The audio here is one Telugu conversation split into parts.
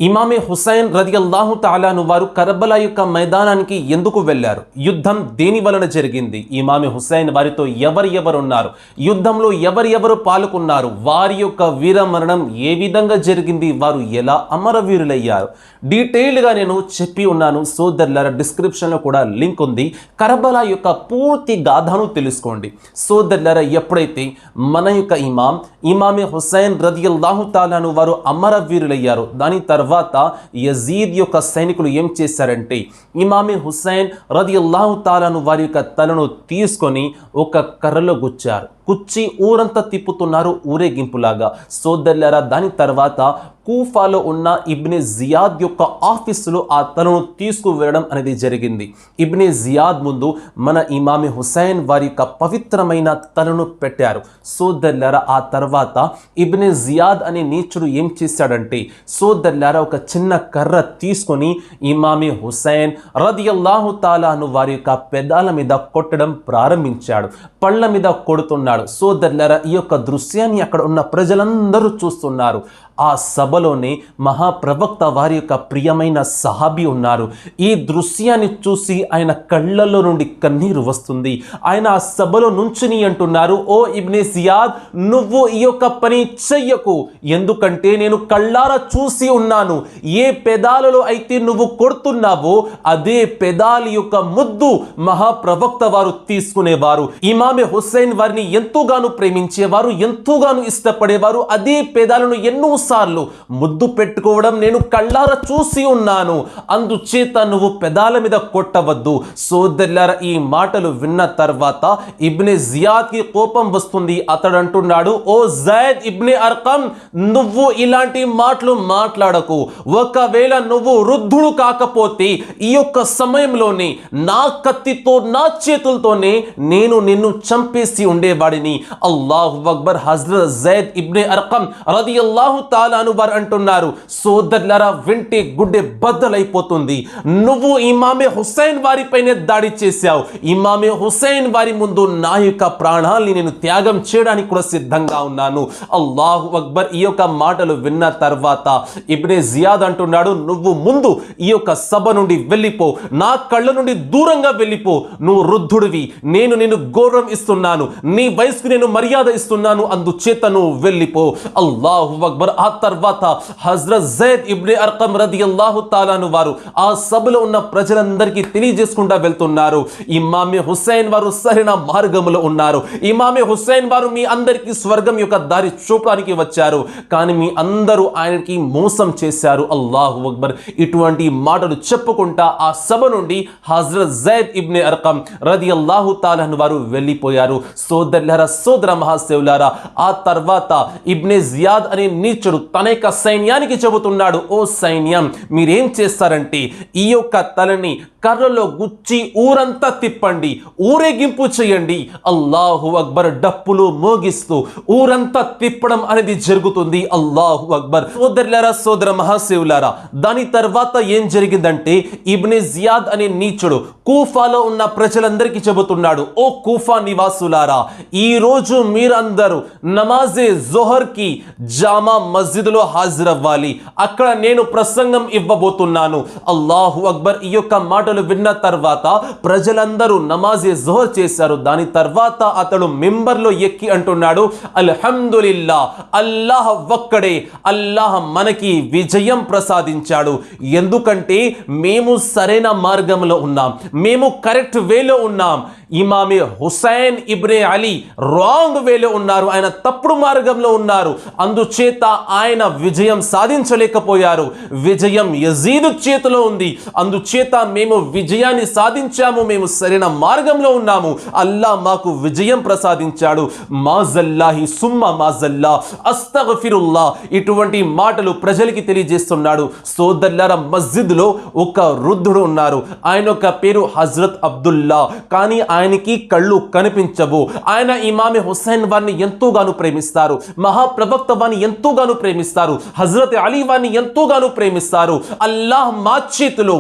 ఇమామే హుసైన్ రదియల్లాహు తాలాను వారు కర్బలా యొక్క మైదానానికి ఎందుకు వెళ్ళారు? యుద్ధం దేని వలన జరిగింది? ఇమామే హుసైన్ వారితో ఎవరున్నారు? యుద్ధంలో ఎవరు పాల్గొన్నారు? వారి యొక్క వీరమరణం ఏ విధంగా జరిగింది? వారు ఎలా అమరవీరులయ్యారు? డీటెయిల్గా నేను చెప్పి ఉన్నాను సోదరులారా. డిస్క్రిప్షన్లో కూడా లింక్ ఉంది. కర్బలా యొక్క పూర్తి గాథను తెలుసుకోండి సోదరులారా. ఎప్పుడైతే మన యొక్క ఇమామే హుసైన్ రదియల్లాహు తాలాను వారు అమరవీరులయ్యారు, దాని తర్వాత యజీద్ యొక్క సైనికులు ఏం చేశారంటే ఇమామే హుసైన్ రదియల్లాహు తాలాను వారి యొక్క తలను తీసుకొని ఒక కర్రలో గుచ్చారు. కుచ్చి ఊరంతా తిప్పుతున్నారు ఊరేగింపులాగా సోదరులారా. దాని తర్వాత కూఫాలో ఉన్న ఇబ్నే జియాద్ యొక్క ఆఫీసులో ఆ తలను తీసుకువెళ్ళడం అనేది జరిగింది. ఇబ్నే జియాద్ ముందు మన ఇమామే హుసైన్ వారి యొక్క పవిత్రమైన తలను పెట్టారు సోదరులారా. ఆ తర్వాత ఇబ్నే జియాద్ అనే నీచుడు ఏం చేశాడంటే సోదరులారా ఒక చిన్న కర్ర తీసుకొని ఇమామే హుసైన్ రదియల్లాహు తాలాను వారి యొక్క పెదాల మీద కొట్టడం ప్రారంభించాడు. పళ్ళ మీద కొడుతున్నాడు సోదరులారా. ఈ యొక్క దృశ్యాన్ని అక్కడ ఉన్న ప్రజలందరూ చూస్తున్నారు. ఆ సభలోనే మహాప్రవక్త వారి యొక్క ప్రియమైన సహాబీ ఉన్నారు. ఈ దృశ్యాన్ని చూసి ఆయన కళ్ళల్లో నుండి కన్నీరు వస్తుంది. ఆయన ఆ సభలో నుంచుని అంటున్నారు, ఓ ఇబ్నే జియాద్, నువ్వు ఈ యొక్క పని చెయ్యకు, ఎందుకంటే నేను కళ్ళారా చూసి ఉన్నాను. ఏ పెదాలలో అయితే నువ్వు కొడుతున్నావో అదే పెదాల యొక్క ముద్దు మహాప్రవక్త వారు తీసుకునేవారు. ఇమామే హుసైన్ వారిని ఎంతోగానో ప్రేమించేవారు, ఎంతోగానో ఇష్టపడేవారు. అదే పెదాలను ఎన్నోసార్లు ముద్దు పెట్టుకోవడం నేను కళ్ళారా చూసి ఉన్నాను. అందుచేత నువ్వు పెదాల మీద కొట్టవద్దు. సోదరులారా, ఈ మాటలు విన్న తర్వాత ఇబ్నే జియాద్ కి కోపం వస్తుంది. అతడు అంటున్నాడు, ఓ జైద్ ఇబ్నే అర్కం, నువ్వు ఇలాంటి మాటలు మాట్లాడకు. ఒకవేళ నువ్వు వృద్ధుడు కాకపోతే ఈ యొక్క సమయంలోనే నా కత్తితో నా చేతులతోనే నేను నిన్ను చంపేసి ఉండేవాడిని. అల్లాహు అక్బర్. హజ్రత్ జైద్ ఇబ్నే అర్కం రదియల్లాహు తాలాను వారు అంటున్నారు, సోదరులారా, వింటే గుడ్డె బద్దలైపోతుంది. నువ్వు ఇమామే హుసైన్ వారిపైనే దాడి చేశావు. ఇమామే హుసైన్ వారి ముందు నా యొక్క ప్రాణాలని నేను త్యాగం చేయడానికి కూడా సిద్ధంగా ఉన్నాను. అల్లాహు అక్బర్. ఈ యొక్క మాటలు విన్న తర్వాత ఇబ్నే జియాద్ అంటున్నాడు, నువ్వు ముందు ఈ యొక్క సభ నుండి వెళ్ళిపో, నా కళ్ళ నుండి దూరంగా వెళ్ళిపో. నువ్వు వృద్ధుడివి, నేను నిన్ను గౌరవం ఇస్తున్నాను, నీ వయసుకు నేను మర్యాద ఇస్తున్నాను, అందుచేత నువ్వు వెళ్ళిపో. అల్లాహు అక్బర్. ఆ తర్వాత హజ్రత్ జైద్ ఇబ్నే అర్కం రదియల్లాహు తాలాను వారు ఆ సభలో ఉన్న ప్రజలందరికీ తెలియజేసుకుంటా వెళ్తున్నారు, ఇమామే హుసైన్ వారు సరైన మార్గంలో ఉన్నారు. ఇమామే హుసైన్ వారు మీ అందరికీ స్వర్గం యొక్క దారి చూపడానికి వచ్చారు, కానీ మీ అందరూ ఆయనకి మోసం చేశారు. అల్లాహు అక్బర్. ఇటువంటి మాటలు చెప్పుకుంటా ఆ సభ నుండి హజ్రత్ జైద్ ఇబ్నే అర్కం రదియల్లాహు తాలాను వారు వెళ్ళిపోయారు. సోదరులారా, సోదర మహాశివులారా, ఆ తర్వాత ఇబ్నే జియాద్ అనే నీచుడు తన యొక్క సైన్యానికి చెబుతున్నాడు, ఓ సైన్యం, మీరేం చేస్తారంటే ఈ యొక్క తలని కర్రలో గుచ్చి ఊరంతా తిప్పండి, ఊరేగింపు చేయండి. అల్లాహు అక్బర్. డప్పులు మోగిస్తూ ఊరంతా తిప్పడం అనేది జరుగుతుంది. అల్లాహు అక్బర్. సోదరులారా, సోదర మహాశివులారా, దాని తర్వాత ఏం జరిగిందంటే ఇబ్నే జియాద్ అనే నీచుడు కూఫాలో ఉన్న ప్రజలందరికీ చెబుతున్నాడు, ఓ కూఫా నివాసులారా, ఈ రోజు మీరందరూ నమాజే జోహర్ కి జామా మస్జిద్లో హాజరవ్వాలి, అక్కడ నేను ప్రసంగం ఇవ్వబోతున్నాను. అల్లాహు అక్బర్. ఈ యొక్క మాటలు విన్న తర్వాత ప్రజలందరూ నమాజే జోహర్ చేశారు. దాని తర్వాత అతడు మింబర్లో ఎక్కి అంటున్నాడు, అల్హమ్దులిల్లా, అల్లాహ్ ఒక్కడే, అల్లాహ్ మనకి విజయం ప్రసాదించాడు. ఎందుకంటే మేము సరైన మార్గంలో ఉన్నాం, మేము కరెక్ట్ వేలో ఉన్నాం. ఇమామే హుసైన్ ఇబ్నే అలీ రాంగ్ వేలో ఉన్నారు, ఆయన తప్పుడు మార్గంలో ఉన్నారు. అందుచేత ఆయన విజయం సాధించలేకపోయారు. విజయం యజీదు చేతిలో ఉంది. అందుచేత మేము విజయాన్ని సాధించాము, మేము సరైన మార్గంలో ఉన్నాము, అల్లా మాకు విజయం ప్రసాదించాడు. మాజల్లాహి సుమ్మ మాజల్లా, అస్తగఫిరుల్లా. ఇటువంటి మాటలు ప్రజలకి తెలియజేస్తున్నాడు. సోదరులారా, మస్జిద్లో ఒక వృద్ధుడు ఉన్నారు, ఆయన యొక్క పేరు హజ్రత్ అబ్దుల్లా, కానీ ఆయనకి కళ్ళు కనిపించవు. ఆయన ఇమామే హుసైన్ వారిని ఎంతోగానో ప్రేమిస్తారు, మహాప్రవక్త వారిని ఎంతోగానో ప్రేమిస్తారు. హజరత్ అలీ వారిని ఎంతోగానో ప్రేమిస్తారు. అల్లాహ్ మా చేతిలో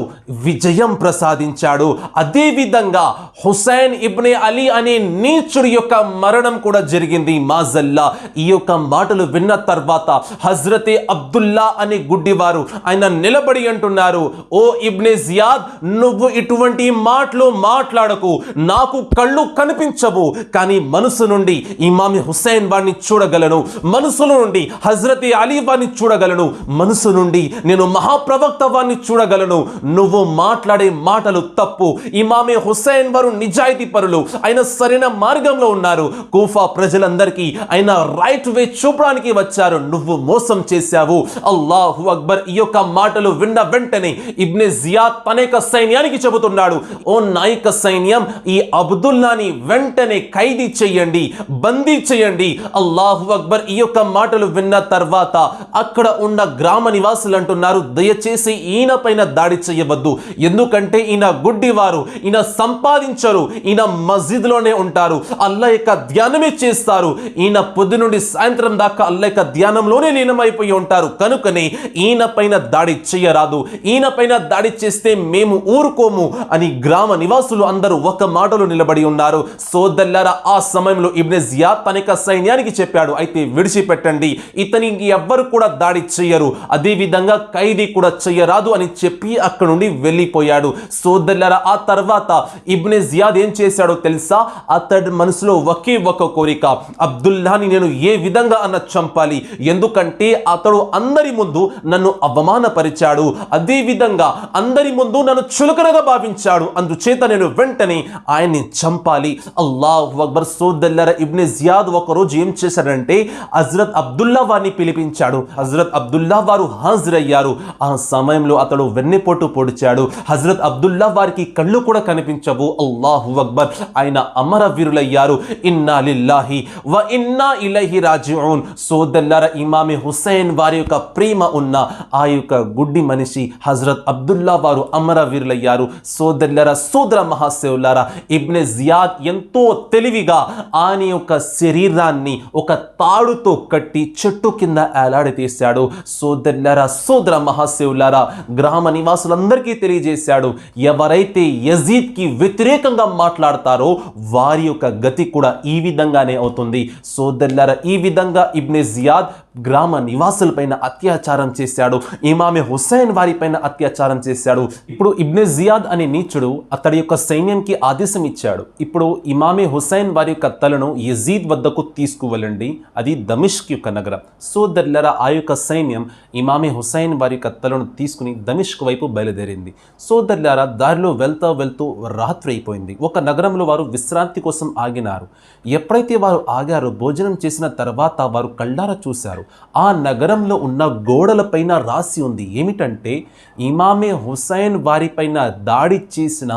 విజయం ప్రసాదించాడు. అదే విధంగా హుసైన్ ఇబ్నే అలీ అనే నీచుడి యొక్క మరణం కూడా జరిగింది మాజల్లా. ఈ యొక్క మాటలు విన్న తర్వాత హజరతే అబ్దుల్లా అనే గుడ్డివారు ఆయన నిలబడి అంటున్నారు, ఓ ఇబ్నే జియాద్, నువ్వు ఇటువంటి మాటలు మాట్లాడకు, నాకు కళ్ళు కనిపించవు, కానీ మనసు నుండి ఇమామి హుసైన్ వారిని చూడగలను, మనసులో నుండి హజరతే అలీ వారిని చూడగలను, మనసు నుండి నేను మహాప్రవక్త వారిని చూడగలను. నువ్వు మాట్లాడే మాటలు తప్పు. ఇమామే హుసైన్ వారు నిజాయితీ పరులు, ఆయన సరైన మార్గంలో ఉన్నారు. కూఫా ప్రజలందరికీ ఆయన రైట్ వే చూపడానికి వచ్చారు. నువ్వు మోసం చేశావు. అల్లాహు అక్బర్. ఈ యొక్క మాటలు విన్న వెంటనే ఇబ్నే జియాద్ తన యొక్క సైన్యానికి చెబుతున్నాడు, ఓ నాయక సైన్యం, ఈ అబ్దుల్లాని వెంటనే ఖైదీ చేయండి, బందీ చేయండి. అల్లాహు అక్బర్. ఈ యొక్క మాటలు విన్న తర్వాత అక్కడ ఉన్న గ్రామ నివాసులు అంటున్నారు, దయచేసి ఈయన పైన దాడి చేయవద్దు, ఎందుకంటే ఈయన గుడ్డివారు, ఈయన సంపాదించరు, ఈయన మస్జిద్లోనే ఉంటారు, అల్లా యొక్క ధ్యానమే చేస్తారు, ఈయన పొద్దు నుండి సాయంత్రం దాకా అల్లా యొక్క ధ్యానంలోనే లీనమైపోయి ఉంటారు, కనుకనే ఈయన పైన దాడి చేయరాదు, ఈయన పైన దాడి చేస్తే మేము ఊరుకోము అని గ్రామ నివాసులు అందరూ ఒక మాటలో నిలబడి ఉన్నారు. సోదరులారా, ఆ సమయంలో ఇబ్నే జియాద్ తన యొక్క సైన్యానికి చెప్పాడు, అయితే విడిచిపెట్టండి, ఇతనికి ఎవ్వరు కూడా దాడి చేయరు, అదే విధంగా ఖైదీ కూడా చేయరాదు అని చెప్పి అక్కడ నుండి వెళ్ళిపోయాడు. సోదరులారా, ఆ తర్వాత ఇబ్నే జియాద్ ఏం చేశాడో తెలుసా? అతడి మనసులో ఒకే ఒక కోరిక, అబ్దుల్లాని నేను ఏ విధంగా అన్న చంపాలి, ఎందుకంటే అతడు అందరి ముందు నన్ను అవమానపరిచాడు, అదే విధంగా అందరి ముందు నన్ను చులకనగా భావించాడు, అందుచేత నేను వెంటనే ఆయన్ని చంపాలి. అల్లాహు అక్బర్. సోదరులారా, ఇబ్నే జియాద్ ఒకరోజు ఏం చేశాడంటే హజరత్ అబ్దుల్లా వారిని పిలిపించాడు. హజరత్ అబ్దుల్లా వారు హాజరయ్యారు. ఆ సమయంలో అతడు వెన్నెపోటు పొడిచాడు. హజరత్ అబ్దుల్లా వారికి కళ్ళు కూడా కనిపించవు. అల్లాహు అక్బర్. ఆయన అమరవీరులయ్యారు. ఇన్నా లిల్లాహి వ ఇన్నా ఇలైహి రాజిఊన్. సోదరులారా, ఇమామి హుసైన్ వారి యొక్క ప్రేమ ఉన్న ఆ యొక్క గుడ్డి మనిషి హజరత్ అబ్దుల్లా వారు అమరవీరులయ్యారు. సోదరులారా, సోదర మహాశివులారా, ఇబ్నే జియాద్ ఎంతో తెలివిగా ఆయన యొక్క శరీరాన్ని ఒక తాడుతో కట్టి చెట్టు కింద ఏలాడదీశాడు. సోదరులారా, సోదర మహాశివులారా, గ్రామ నివాసులందరికీ తెలియజేశాడు, ఎవరైతే యజీద్ కి వ్యతిరేకంగా మాట్లాడతారో వారి యొక్క గతి కూడా ఈ విధంగానే అవుతుంది. సోదరులారా, ఈ విధంగా ఇబ్నే జియాద్ గ్రామ నివాసులపైన అత్యాచారం చేశాడు, ఇమామే హుసైన్ వారిపైన అత్యాచారం చేశాడు. ఇప్పుడు ఇబ్నే జియాద్ అనే నీచుడు అతడి యొక్క సైన్యంకి ఆదేశం ఇచ్చాడు, ఇప్పుడు ఇమామే హుసైన్ వారి యొక్క తలను యజీద్ వద్దకు తీసుకువెళ్ళండి, అది దమిష్క్ యొక్క నగరం. సోదరులారా, ఆ యొక్క సైన్యం ఇమామే హుసైన్ వారి యొక్క తలను తీసుకుని దమిష్క్ వైపు బయలుదేరింది. సోదరులారా, దారిలో వెళ్తూ వెళ్తూ రాత్రి అయిపోయింది. ఒక నగరంలో వారు విశ్రాంతి కోసం ఆగినారు. ఎప్పుడైతే వారు ఆగారో భోజనం చేసిన తర్వాత వారు కళ్ళారా చూశారు, ఆ నగరంలో ఉన్న గోడలపైన రాసి ఉంది ఏమిటంటే, ఇమామే హుసైన్ వారిపైన దాడి చేసిన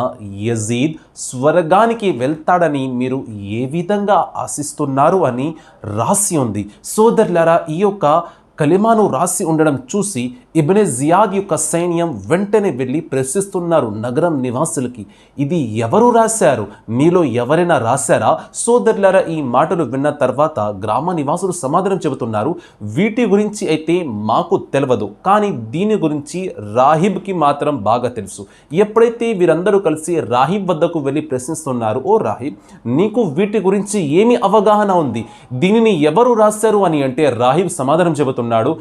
యజీద్ స్వర్గానికి వెళ్తాడని మీరు ఏ విధంగా ఆశిస్తున్నారు అని రాసి ఉంది. సోదరులారా, ఈ యొక్క కలిమాను రాసి ఉండడం చూసి ఇబ్నే జియాద్ యొక్క సైన్యం వెంటనే వెళ్ళి ప్రశ్నిస్తున్నారు నగరం నివాసులకి, ఇది ఎవరు రాశారు, మీలో ఎవరైనా రాశారా? సోదరులారా, ఈ మాటలు విన్న తర్వాత గ్రామ నివాసులు సమాధానం చెబుతున్నారు, వీటి గురించి అయితే మాకు తెలియదు, కానీ దీని గురించి రాహిబ్కి మాత్రం బాగా తెలుసు. ఎప్పుడైతే వీరందరూ కలిసి రాహిబ్ వద్దకు వెళ్ళి ప్రశ్నిస్తున్నారు, ఓ రాహిబ్, నీకు వీటి గురించి ఏమి అవగాహన ఉంది, దీనిని ఎవరు రాశారు అని అంటే రాహిబ్ సమాధానం చెబుతున్నాడు,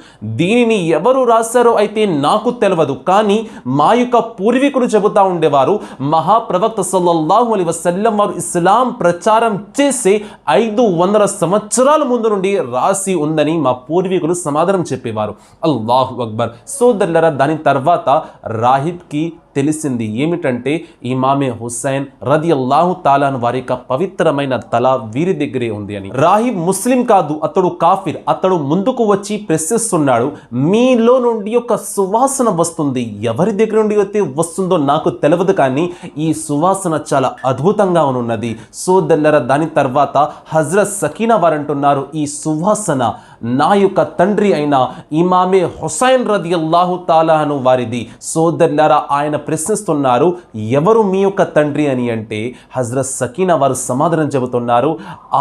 దీనిని ఎవరు రాశారు అయితే నాకు తెలియదు, కానీ మా యొక్క పూర్వీకులు చెబుతా ఉండేవారు, మహాప్రవక్త సల్లల్లాహు అలైహి వసల్లం వారు ఇస్లాం ప్రచారం చేసే 500 సంవత్సరాల ముందు నుండి రాసి ఉందని మా పూర్వీకులు సమాధానం చెప్పేవారు. అల్లాహు అక్బర్. సోదరులారా, దాని తర్వాత రాహిబ్కి తెలిసింది ఏమిటంటే, ఇమామే హుసైన్ రదియల్లాహు తాలా వారి యొక్క పవిత్రమైన తల వీరి దగ్గరే ఉంది అని. రాహిబ్ ముస్లిం కాదు, అతడు కాఫిర్. అతడు ముందుకు వచ్చి ప్రశ్నిస్తున్నాడు, మీలో నుండి ఒక సువాసన వస్తుంది, ఎవరి దగ్గర నుండి అయితే వస్తుందో నాకు తెలియదు, కానీ ఈ సువాసన చాలా అద్భుతంగా ఉన్నది. సోదరులారా, దాని తర్వాత హజరత్ సకీనా వారు అంటున్నారు, ఈ సువాసన నా యొక్క తండ్రి అయిన ఇమామే హుసైన్ రదియల్లాహు తాలా వారిది. సోదరులారా, ఆయన ప్రశ్నిస్తున్నారు, ఎవరు మీ యొక్క తండ్రి అని అంటే హజరత్ సకీనా వారు సమాధానం చెబుతున్నారు,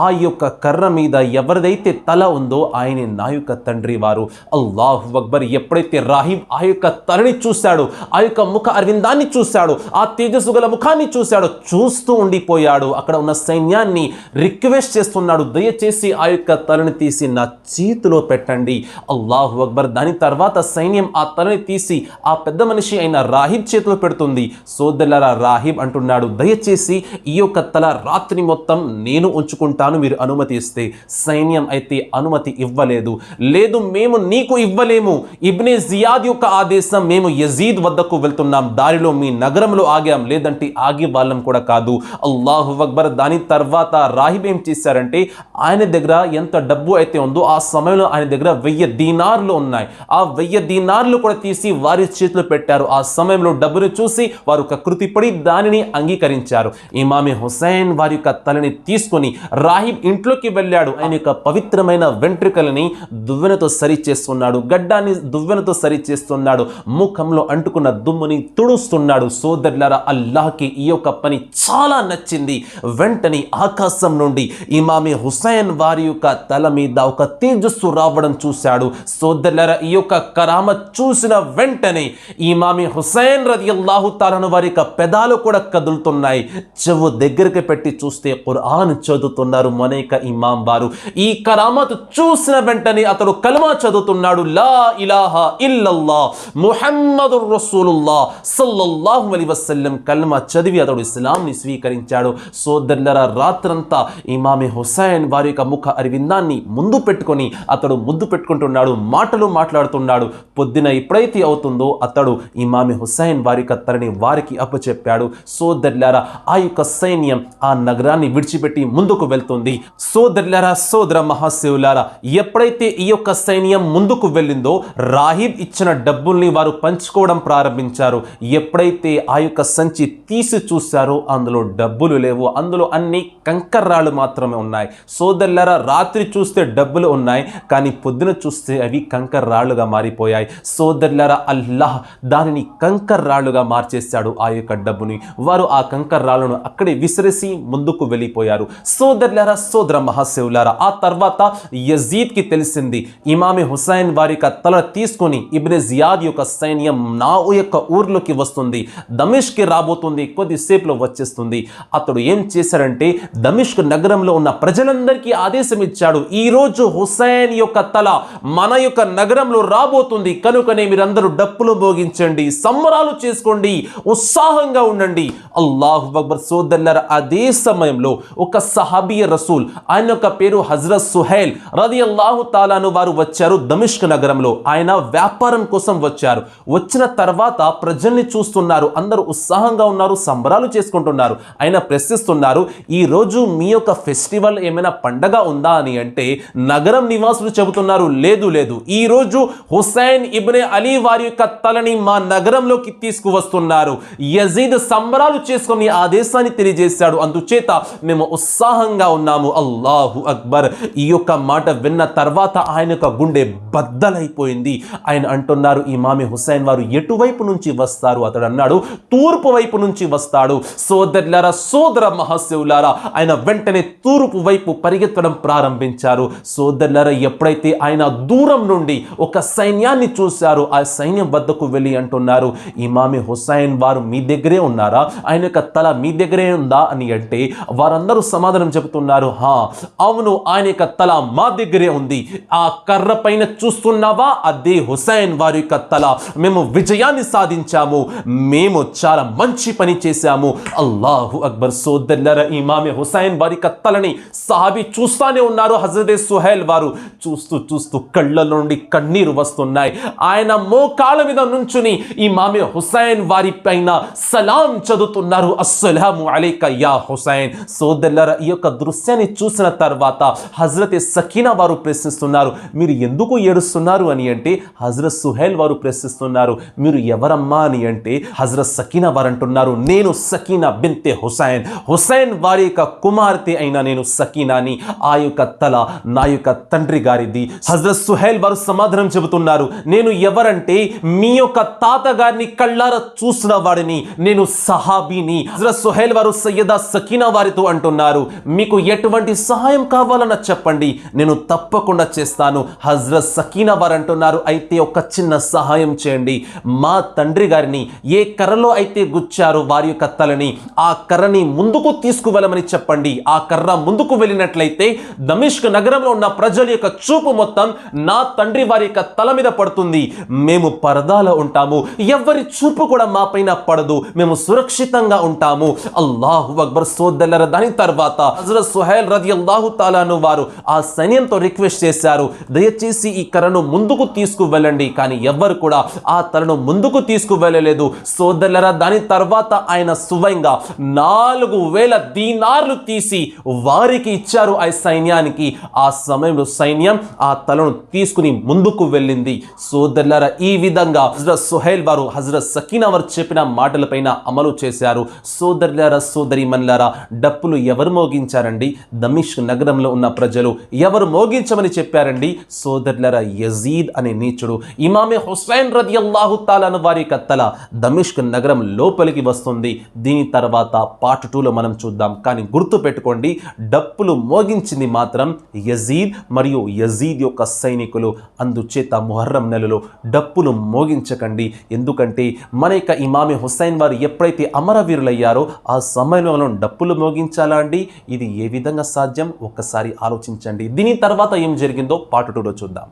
ఆ యొక్క కర్ర మీద ఎవరిదైతే తల ఉందో ఆయనే నా యొక్క తండ్రి వారు. అల్లాహు అక్బర్. ఎప్పుడైతే రాహిబ్ ఆ యొక్క తలని చూశాడు, ఆ యొక్క ముఖ అరవిందాన్ని చూశాడు, ఆ తేజస్సు గల ముఖాన్ని చూశాడు, చూస్తూ ఉండిపోయాడు. అక్కడ ఉన్న సైన్యాన్ని రిక్వెస్ట్ చేస్తున్నాడు, దయచేసి ఆ యొక్క తలని తీసి నా చేతిలో పెట్టండి. అల్లాహు అక్బర్. దాని తర్వాత సైన్యం ఆ తలని తీసి ఆ పెద్ద మనిషి అయిన రాహిబ్ చేతిలో పెడుతుంది. సోదరులారా, రాహిబ్ అంటున్నాడు, దయచేసి ఈ యొక్క తల రాత్రి మొత్తం నేను ఉంచుకుంటాను, మీరు అనుమతి ఇస్తే. సైన్యం అయితే అనుమతి ఇవ్వలేదు. లేదు, మేము నీకు ఇవ్వలేము, ఇబ్నే జియాద్ యొక్క ఆదేశం, మేము యజీద్ వద్దకు వెళ్తున్నాం, దారిలో మీ నగరంలో ఆగాం, లేదంటే ఆగి వాళ్ళం కూడా కాదు. అల్లాహు అక్బర్. దాని తర్వాత రాహిబ్ ఏం చేశారంటే ఆయన దగ్గర ఎంత డబ్బు అయితే ఉందో ఆ సమయంలో ఆయన దగ్గర 1000 దీనార్లు ఉన్నాయి. ఆ 1000 దీనార్లు కూడా తీసి వారి చేతిలో పెట్టారు. ఆ సమయంలో డబ్బును చూసి వారు కృతిపడి దానిని అంగీకరించారు. ఇమామే హుసైన్ వారి యొక్క తలని తీసుకొని రాహిబ్ ఇంట్లోకి వెళ్ళాడు. ఆయన యొక్క పవిత్రమైన వెంట్రుకలని దువ్వెనతో సరి చేస్తున్నాడు, గడ్డాన్ని దువ్వెనతో సరి చేస్తున్నాడు, ముఖంలో అంటుకున్న దుమ్ముని తుడుస్తున్నాడు. సోదరులారా, అల్లాహ్కి ఈ యొక్క పని చాలా నచ్చింది. వెంటనే ఆకాశం నుండి ఇమామే హుసైన్ వారి యొక్క తల మీద ఒక తేజస్సు రావడం చూశాడు. సోదరులారా, ఈ యొక్క కరామత్ చూసిన వెంటనే ఇమామే హుసైన్ రదియల్లాహు తాలా వారి యొక్క పెదాలు కూడా కదులుతున్నాయి. చెవు దగ్గరికి పెట్టి చూస్తే ఖురాన్ చదువుతున్నారు మనైక ఇమాం వారు. ఈ కరామత్ చూసిన వెంటనే అతడు కలమా చదువుతున్నాడు, లా ఇలాహా ఇల్లల్లాహ్ ముహమ్మదుర్ రసూలుల్లాహ్ సల్లల్లాహు అలైహి వసల్లం. కలమా చదివి అతడు ఇస్లాంని స్వీకరించాడు. సోదరులారా, రాత్రంతా ఇమామే హుసైన్ వారి యొక్క ముఖ అరవిందాన్ని ముందు పెట్టుకొని అతడు ముద్దు పెట్టుకుంటున్నాడు, మాటలు మాట్లాడుతున్నాడు. పొద్దున ఎప్పుడైతే అవుతుందో అతడు ఇమామే హుసైన్ వారి యొక్క తలని వారికి అప్పచెప్పాడు. సోదరులారా, ఆ యొక్క సైన్యం ఆ నగరాన్ని విడిచిపెట్టి ముందుకు వెళ్తుంది. సోదరులారా, సోదర మహాశివులారా, ఎప్పుడైతే ఈ యొక్క సైన్యం ముందుకు వెళ్ళిందో రాహిబ్ ఇచ్చిన డబ్బుల్ని వారు పంచుకోవడం ప్రారంభించారు. ఎప్పుడైతే ఆ యొక్క సంచి తీసి చూశారో అందులో డబ్బులు లేవు, అందులో అన్ని కంకర్రాళ్ళు మాత్రమే ఉన్నాయి. సోదరులారా, రాత్రి చూస్తే డబ్బులు ఉన్నాయి, కానీ పొద్దున చూస్తే అవి కంకర్రాళ్ళుగా మారిపోయాయి. సోదరులారా, అల్లాహ్ దానిని కంకర్రాళ్ళుగా మార్చేశాడు. ఆ యొక్క డబ్బుని వారు ఆ కంకర్రాళ్ళను అక్కడే విసిరేసి ముందుకు వెళ్ళిపోయారు. సోదరులారా, సోదర మహాశివులారా, ఆ తర్వాత యజీద్ కి తెలిసింది ఇమామే హుసైన్ వారి యొక్క తల తీసుకొని ఇబ్నే జియాద్ యొక్క సైన్యం నా యొక్క ఊర్లోకి వస్తుంది, దమిష్కి రాబోతుంది, కొద్దిసేపులో వచ్చేస్తుంది. అతడు ఏం చేశాడంటే దమిష్క్ నగరంలో ఉన్న ప్రజలందరికీ ఆదేశం ఇచ్చాడు, ఈ రోజు హుసైన్ యొక్క తల మన యొక్క నగరంలో రాబోతుంది, కనుకనే మీరందరూ డప్పులు మోగించండి, సంబరాలు చేసుకోండి, ఉత్సాహంగా ఉండండి. అల్లాహు అక్బర్. సోదరులారా, అదే సమయంలో ఒక సహాబీ రసూల్, ఆయన యొక్క పేరు హజరత్ సుహైల్ రదియల్లాహు తాలాను వారు వచ్చారు దమిష్క్ నగరంలో. ఆయన వ్యాపారం కోసం వచ్చారు. వచ్చిన తర్వాత ప్రజల్ని చూస్తున్నారు, అందరూ ఉత్సాహంగా ఉన్నారు, సంబరాలు చేసుకుంటున్నారు. ఆయన ప్రశ్నిస్తున్నారు, ఈ రోజు మీ యొక్క ఫెస్టివల్ ఏమైనా పండగ ఉందా అని అంటే నగరం నివాసులు చెబుతున్నారు, లేదు లేదు, ఈ రోజు హుసైన్ ఇబ్నే అలీ వారి యొక్క తలని మా నగరంలోకి తీసుకువస్తున్నారు. యజీద్ సంబరాలు చేసుకుని ఆదేశాన్ని తెలియజేశాడు, అందుచేత మేము ఉత్సాహంగా ఉన్నాము. అల్లాహు అక్బర్. ఈ యొక్క మాట విన్న తర్వాత ఆయన యొక్క గుండె బద్దలైపోయింది. ఆయన అంటున్నారు, ఇమామే హుసైన్ వారు ఎటువైపు నుంచి వస్తారు? అతడు అన్నాడు, తూర్పు వైపు నుంచి వస్తాడు. సోదరులారా, సోదర మహాశివులారా, ఆయన వెంటనే తూర్పు వైపు పరిగెత్తడం ప్రారంభించారు. సోదరులారా, ఎప్పుడైతే ఆయన దూరం నుండి ఒక సైన్యాన్ని చూశారు, ఆ సైన్యం వద్దకు వెళ్ళి అంటున్నారు, ఇమామే హుసైన్ వారు మీ దగ్గరే ఉన్నారా? ఆయన యొక్క తల మీ దగ్గరే ఉందా అని అంటే వారందరూ సమాధానం చెబుతున్నారు, హా అవును, ఆయన యొక్క తల మా దగ్గరే ఉంది. ఆ కర్ర పైన చూస్తున్నావా, అదే హుసైన్ వారి యొక్క తల. మేము విజయాన్ని సాధించాము, మేము చాలా మంచి పని చేశాము. అల్లాహు అక్బర్. సోదరులారా, ఇమామే హుసైన్ వారి యొక్క తలని సహాబీ చూస్తానే ఉన్నారు. హజరత్ సుహైల్ వారు చూస్తూ చూస్తూ కళ్ళ నుండి కన్నీరు వస్తున్నాయి. ఆయన మోకాళ్ళ మీద నుంచుని ఇమామే హుసైన్ వారి పైన సలాం చదువుతున్నారు, అస్సలాము అలైక యా హుసైన్. సోదరులారా, ఈ యొక్క దృశ్యాన్ని చూసిన తర్వాత హజరత్ సకీనా వారు ప్రశ్నిస్తున్నారు, మీరు ఎందుకు ఏడుస్తున్నారు అని అంటే హజరత్ సుహైల్ వారు ప్రశ్నిస్తున్నారు, మీరు ఎవరమ్మా అని అంటే హజరత్ సకీనా వారు అంటున్నారు, నేను సకీనా బిన్తే హుసైన్, హుసైన్ వారి యొక్క కుమార్తె అయిన నేను సకీనాని. ఆ యొక్క తల నా యొక్క తండ్రి గారిది. హజరత్ సుహైల్ వారు సమాధానం చెబుతున్నారు, నేను ఎవరంటే మీ యొక్క తాతగారిని కళ్ళారా కళ్ళారా చూసిన వాడిని, నేను సహాబీని. హజరత్ సుహైల్ వారు సయ్యదా సకీనా వారితో అంటున్నారు, మీకు ఎటువంటి సహాయం కావాలన్నా చెప్పండి, నేను తప్పకుండా చేస్తాను. హజరత్ సకీనా వారు అంటున్నారు, అయితే ఒక చిన్న సహాయం చేయండి. మా తండ్రి గారిని ఏ కర్రలో అయితే గుచ్చారో వారి యొక్క తలని, ఆ కర్రని ముందుకు తీసుకువెళ్ళమని చెప్పండి. ఆ కర్ర ముందుకు వెళ్ళినట్లయితే దమిష్క్ నగరంలో ఉన్న ప్రజల యొక్క చూపు మొత్తం నా తండ్రి వారి యొక్క తల మీద పడుతుంది. మేము పరదాలో ఉంటాము, ఎవరి చూపు కూడా మా పైన పడదు, మేము సురక్షితంగా ఉంటాము. అల్లాహు అక్బర్. సోదరులారా, దాని తర్వాత హజరత్ సుహైల్ రదియల్లాహు తాలా అను వారు ఆ సైన్యంతో రిక్వెస్ట్ చేశారు, దయచేసి ఈ కర్రను ముందుకు తీసుకువెళ్ళండి. కానీ ఎవ్వరు కూడా ఆ తలను ముందుకు తీసుకువెళ్ళలేదు. సోదరులారా, దాని తర్వాత ఆయన స్వయంగా 4000 దీనార్లు తీసి వారికి ఇచ్చారు ఆ సైన్యానికి. ఆ సమయంలో సైన్యం ఆ తలను తీసుకుని ముందుకు వెళ్ళింది. సోదరులారా, ఈ విధంగా హజరత్ సుహైల్ వారు హజరత్ సకీనా వారు చెప్పిన మాటలపైన అమలు చేశారు. సోదరులారా, సోదరీమణులారా, డప్పులు ఎవరు మోగించారండి? దమిష్క్ నగరంలో ఉన్న ప్రజలు. ఎవరు మోగించమని చెప్పారండి? సోదరులారా, యజీద్ అనే నీచుడు, ఇమామే హుస్సేన్ రదియల్లాహు తాలా అను వారి యొక్క తల దమిష్క్ నగరం లోపలికి వస్తుంది. దీని తర్వాత పార్ట్ 2లో మనం చూద్దాం. కానీ గుర్తు పెట్టుకోండి, డప్పులు మోగించింది మాత్రం యజీద్ మరియు యజీద్ యొక్క సైనికులు. అందుచేత ముహర్రం నెలలో డప్పులు మోగించకండి. ఎందుకంటే మన యొక్క ఇమామే హుస్సేన్ వారు ఎప్పుడైతే అమరవీరులయ్యారో ఆ సమయంలో మనం డప్పులు మోగించాలా అండి? ఇది ఏ విధంగా సాధ్యం? ఒక్కసారి ఆలోచించండి. దీని తర్వాత ఏం జరిగిందో పార్ట్ 2లో చూద్దాం.